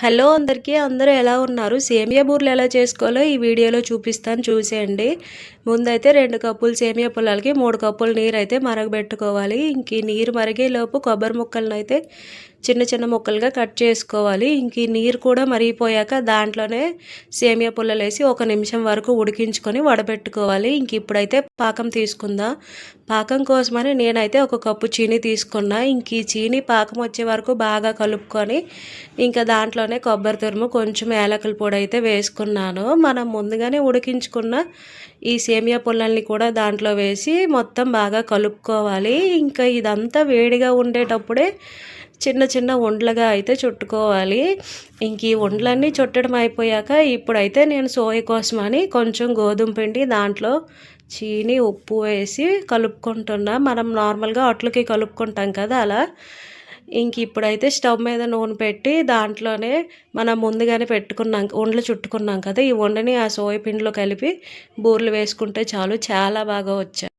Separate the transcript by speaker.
Speaker 1: Hello అందరికీ అందరూ ఎలా ఉన్నారు? సేమియా బూరెలు ఎలా చేసుకోవాలో ఈ వీడియోలో చూపిస్తాను చూసేయండి. ముందైతే 2 కప్పులు సేమియా పుల్లలకి 3 కప్పులు నీరైతే మరగబెట్టుకోవాలి. ఇంక ఈ నీరు మరిగేలోపు కొబ్బరి ముక్కలనైతే చిన్న చిన్న ముక్కలుగా కట్ చేసుకోవాలి. ఇంక ఈ నీరు కూడా మరిగిపోయాక దాంట్లోనే సేమియా పుల్లలేసి 1 నిమిషం వరకు ఉడికించుకొని వడబెట్టుకోవాలి. ఇంక ఇప్పుడైతే పాకం తీసుకుందాం. పాకం కోసమని నేనైతే 1 కప్పు చీనీ తీసుకున్నా. ఇంక ఈ చీనీ పాకం వచ్చే వరకు బాగా కలుపుకొని ఇంకా దాంట్లోనే కొబ్బరి తురుము కొంచెం యాలకుల పొడి అయితే వేసుకున్నాను. మనం ముందుగానే ఉడికించుకున్న ఈ సేమియా పుల్లల్ని కూడా దాంట్లో వేసి మొత్తం బాగా కలుపుకోవాలి. ఇంకా ఇదంతా వేడిగా ఉండేటప్పుడే చిన్న చిన్న ఉండలుగా అయితే చుట్టుకోవాలి. ఇంక ఈ ఉండలన్నీ చుట్టడం అయిపోయాక ఇప్పుడైతే నేను సోయ కోసమని కొంచెం గోధుమ పిండి దాంట్లో చీనీ ఉప్పు వేసి కలుపుకుంటున్నా. మనం నార్మల్గా అట్లకి కలుపుకుంటాం కదా అలా. ఇంక ఇప్పుడైతే స్టవ్ మీద నూనె పెట్టి దాంట్లోనే మనం ముందుగానే పెట్టుకున్నాం ఉండలు చుట్టుకున్నాం కదా, ఈ ఉండని ఆ సోయ పిండిలో కలిపి బూరెలు వేసుకుంటే చాలు, చాలా బాగా వచ్చాయి.